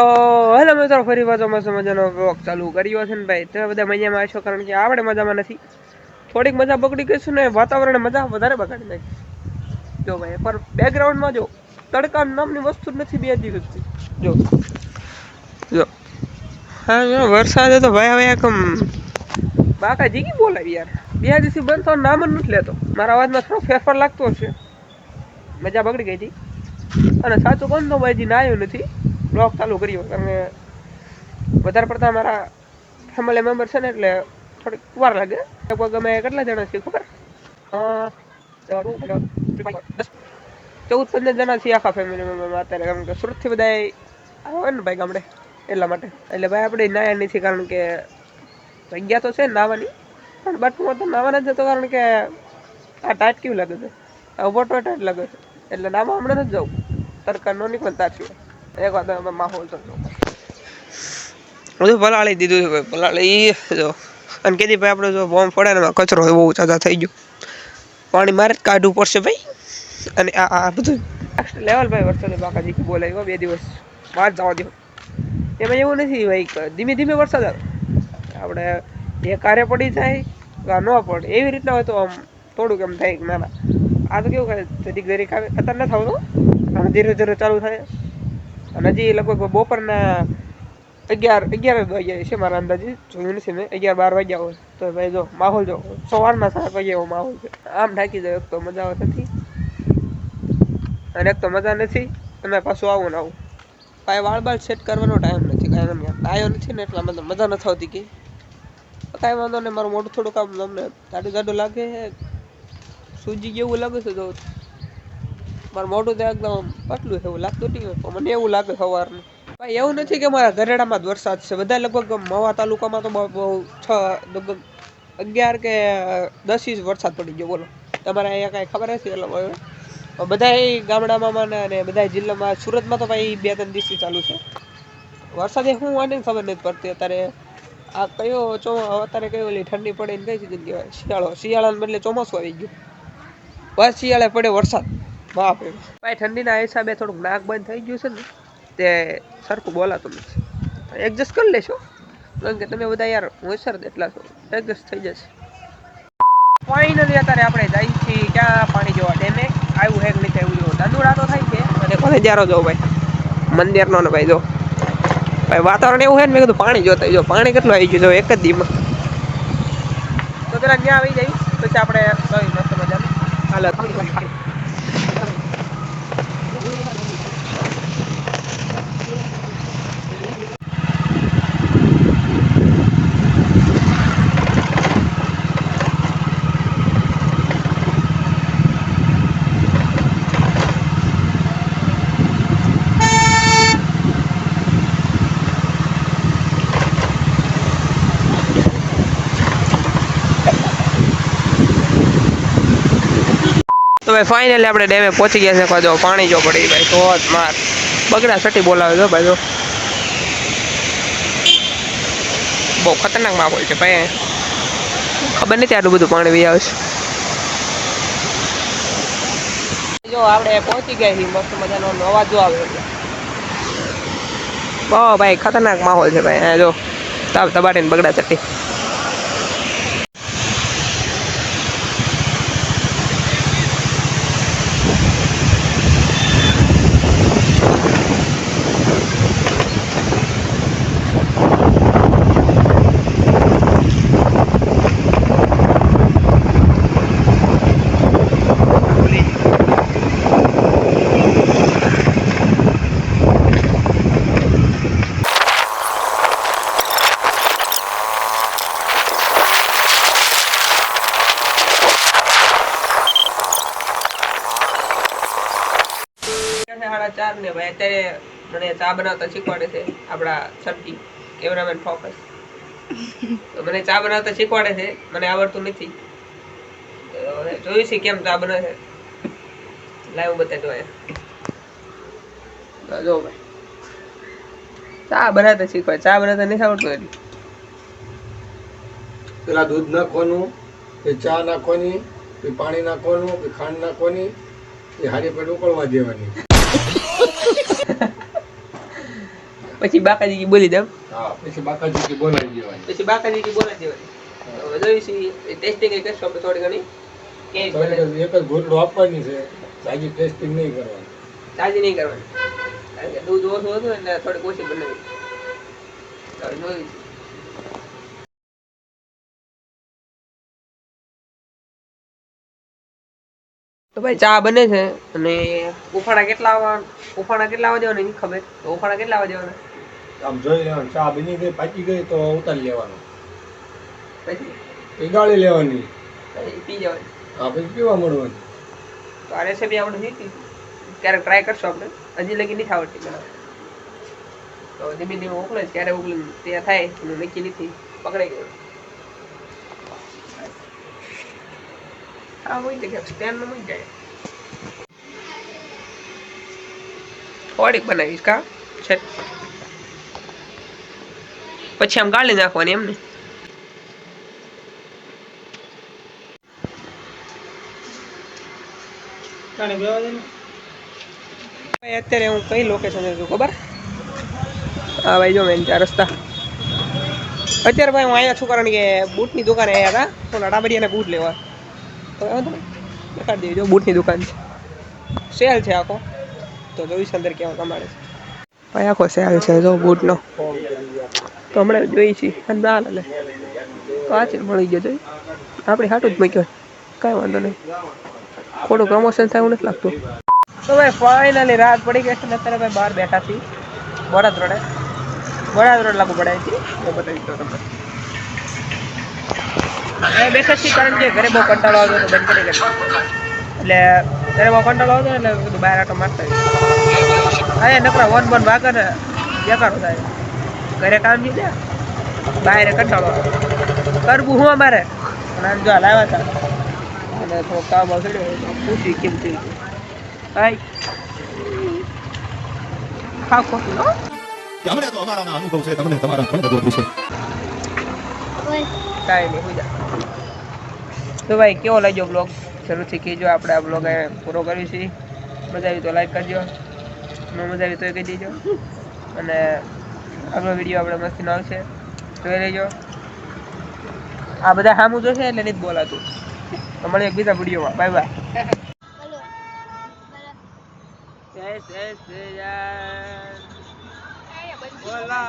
તો હેલો મિત્રો, ફરી પાછો મસ્ત મજાનો વ્લોગ ચાલુ કર્યો છે ને ભાઈ. તો બધા મજામાં આવશો, કારણ કે આપણે મજામાં નથી. થોડીક મજા બગડી ગઈ છે ને વાતાવરણ મજા વધારે બગાડી નાખી. જો ભાઈ પર બેકગ્રાઉન્ડમાં જો તડકા નામની વસ્તુ નથી બે દિવસથી. જો જો હા વરસાદ તો ભાઈ હવે એક બાકા જીગી બોલાવી યાર. બે દિવસથી બંધ થવાનું નામ જ નથી લેતો. મારા અવાજમાં થોડો ફેરફાર લાગતો હશે, મજા બગડી ગઈ હતી. અને સાચું કોણ તો ભાઈ ના આવ્યું નથી બ્લોગ ચાલુ કર્યો, કારણ કે વધારે પડતા મારા ફેમિલી મેમ્બર છે ને, એટલે થોડીક વાર લાગે. લગભગ અમે કેટલા જણા છીએ ખબર? 14-15 જણા છીએ આખા ફેમિલી મેમ્બરમાં અત્યારે, કારણ કે સુરતથી બધા આવે ને ભાઈ ગામડે, એટલા માટે. એટલે ભાઈ આપણે નાયા નથી, કારણ કે જગ્યા તો છે ને નાવાની, પણ બાટમાં તો નાવાના જ હતો, કારણ કે આ ટાઈટ કેવું લાગે છે, આ ઓવરટો ટાઈટ લાગે છે. એટલે નામાં હમણાં નથી જવું, તરકા નો નીકળતા છીએ. એક વાત માહોલ તો બધું પલાળી દીધું છે, પલાળી જો. અને કીધી ભાઈ આપણે જો બોમ્બ પડે ને કચરો બહુ ચાચા થઈ ગયો, પાણી મારે જ કાઢવું પડશે ભાઈ. અને આ બધું નેક્સ્ટ લેવલ ભાઈ. વરસાદ બાકાજી બોલાવ્યો 2 દિવસ બહાર જવા દો. એમાં એવું નથી ભાઈ, ધીમે ધીમે વરસાદ આવે. આપણે જે કાર્ય પડી જાય ન પડે એવી રીતના હોય તો આમ થોડુંક એમ થાય ના ના. આ તો કેવું કરે જરીક જરીક આવે, ખતર ન થવું તો ધીરે ધીરે ચાલુ થાય. અને હજી લગભગ બપોરના 11 વાગ્યા છે મારા અંદાજે, જોયું નથી મેં. 11-12 વાગ્યા હોય તો ભાઈ જો માહોલ જો સવારના 7 વાગ્યા એવો માહોલ છે. આમ ઢાંકી જાય. એક તો મજા આવતી નથી, અને એક તો મજા નથી અને પાછું આવું ને આવું. ભાઈ વાળ બાળ સેટ કરવાનો ટાઈમ નથી, કાંઈ એમ ડાયો નથી ને, એટલા મજા નથી આવતી કે કાંઈ વાંધો નહીં. મારું મોઢું થોડુંક આમ તમને જાડું જાડું લાગે, સૂજી જેવું લાગે છે. જો મારું મોઢું તો એકદમ પતલું છે, એવું લાગતું નહીં, મને એવું લાગે સવારનું. ભાઈ એવું નથી કે મારા ગરેડામાં જ વરસાદ છે. બધા લગભગ મવા તાલુકામાં તો બહુ 11 કે 10 ઇંચ વરસાદ પડી ગયો. બોલો તમારે અહીંયા કાંઈ ખબર હશે? એટલે બધા ગામડામાં અને બધા જિલ્લામાં, સુરતમાં તો ભાઈ 2-3 દિવસથી ચાલુ છે વરસાદ. એ શું વાને ખબર નથી પડતી અત્યારે. આ કયો અત્યારે કયો ઓલી ઠંડી પડે ને કઈ સીઝન કહેવાય? શિયાળાને બદલે ચોમાસું આવી ગયું. બસ શિયાળે પડે વરસાદ. બાપ રે ભાઈ, ઠંડીના હિસાબે થોડુંક નાક બંધ થઈ ગયું છે ને, તે સરખું બોલાતું નથી. એડજસ્ટ કરી લેશો, કારણ કે તમે બધા યાર હોશિયાર એટલા છો, એડજસ્ટ થઈ જશે. ફાઇનલી અત્યારે આપણે જઈએ છીએ ક્યાં? પાણી જોવા. ડેમે આવ્યું હેક નથી આવ્યું. જો ધંધુડા તો થાય છે, અને કોલેજારો જો ભાઈ મંદિરનો ને ભાઈ જો ભાઈ વાતાવરણ એવું છે ને. મેં કીધું પાણી જોતા જો પાણી કેટલું આવી ગયું જો એક જ દીમાં. તો પેલા ત્યાં આવી જાય પછી આપણે મસ્ત મજાનું હાલત. તો ભાઈ ફાઇનલી આપણે ડેમે પહોંચી ગયા છે. જો પાણી જો પડી ભાઈ તો માર બગડા સટી બોલાવે જો ભાઈ. જો બહુ ખતરનાક માહોલ છે ભાઈ. ખબર નથી આટલું બધું પાણી વી આવશે. જો આપણે પહોંચી ગયા છીએ, મસ્ત મજાનો અવાજ જો આવે એટલે બહુ ભાઈ ખતરનાક માહોલ છે ભાઈ. જો તાપ દબાડીને બગડા ચટ્ટી. ચાર ને ભાઈ અત્યારે મને ચા બનાવતા શીખવાડે છે આપણા સરજી કેમેરામેન ફોકસ. તો મને ચા બનાવતા શીખવાડે છે, મને આવડતું નથી. જોયું છે કેમ ચા બને છે, લાઈવ બતાવી દો. જો ભાઈ ચા બનાવતા શીખવાડે. ચા બનાવતા નથી આવડતું એટલે પેલા દૂધ નાખવાનું, એ ચા નાખવાની, એ પાણી નાખવાનું, એ ખાંડ નાખવાની, એ હારી પેટ ઉકળવા દેવાની. પછી બાકાજી કી બોલી દમ. હા પછી બાકાજી કી બોલાવી દેવાની. પછી બાકાજી કી બોલાવી દેવાની. હવે જોઈશી ટેસ્ટિંગ એ કરશો આપણે થોડી ઘણી. કેક બને એક જ ગોટલો આપવાની છે. સાજી ટેસ્ટિંગ નહીં કરવાની. તાજી નહીં કરવાની. કારણ કે દૂધ ઓછું હતું એટલે થોડી ઓછી બનાવી. હવે જોઈશું. તો ભાઈ ચા બને છે અને ઉફાણા કેટલા આવવા દેવાના એની ખબર. તો ઉફાણા કેટલા આવવા દેવાના? આમ જોઈ લેવાનું. ચા બની ગઈ પાકી ગઈ તો ઉતારી લેવાનું. પછી ગાળી લેવાની. પી જવાની. હા પછી પીવા મળવાનું. તો આ રેસીપી આપણે શીખી. ક્યારેક ટ્રાય કરશું આપણે. હજી લગી નથી આવડતી બનાવતા. તો ધીમે ધીમે ઉકળે ક્યારે ઉકળી ત્યાં થાય એનું નક્કી નથી. પકડાઈ ગયું. હા હોય કે સ્ટેન્ડ મૂકી જાય. થોડીક બનાવીશ કા છે. પછી આમ ગાળી નાખવાની એમને. અત્યારે હું કઈ લોકેશન છું ખબર? હા ભાઈ જો મેં ચાર રસ્તા. અત્યારે ભાઈ હું અહીંયા છું કારણ કે બૂટની દુકાને આવ્યા હતા. તો ડાબડિયાને બૂટ લેવા. તો વાંધો નહીં દેખાડી દેજો બૂટની દુકાન છે. સેલ છે આખો. તો જોઈશ અંદર કેવા કમાડે છે. ભાઈ આખો સેલ છે જો બૂટનો. તો હમણાં જોઈ છીએ અને ના લે તો આ છે મળી ગયો જોઈ. આપણે હાટું જ મૂક્યો કાંઈ વાંધો નહીં. થોડું પ્રમોશન થાય એવું નથી લાગતું. તો ભાઈ ફાઇનલી રાત પડી ગઈ છે ને અત્યારે ભાઈ બહાર બેઠા છીએ બોરાદ રોડ લાગુ પડે છે. તો બતાવી દો તમને. અહીં બેઠા છીએ કારણ કે ઘરે બહુ કંટાળો આવતો હતો બંધ કરી એટલે ઘરે બહુ કંટાળો આવતો એટલે બધું બહાર આટો મારતા અહીંયા નકરા વન ભાગે ને બેકારો થાય. ઘરે કામ નહીં દે બહાર કંટાળો આવે કરવું હું અમારે અને જો લાવ્યા હતા અને થોડું કામ આવશે પૂછી કેમ થઈ હાય ખાવ ખોટું નો અમને તો અમારામાં અનુભવ છે તમને તમારા પણ બધું છે કાંઈ નહીં પૂજા. તો ભાઈ કેવો લાગ્યો બ્લોગ જરૂરથી કહેજો. આપણે આ બ્લોગ પૂરો કર્યું છે. મજા આવી તો લાઈક કરજો. ન મજા આવી તો કહી દેજો. અને આગલો વિડીયો આપણે મસ્તીનો આવશે જોઈ લેજો. આ બધા સામું જોશે એટલે નથી બોલાતું. તો મળીએ એક બીજા વિડીયોમાં. Bye bye. બોલા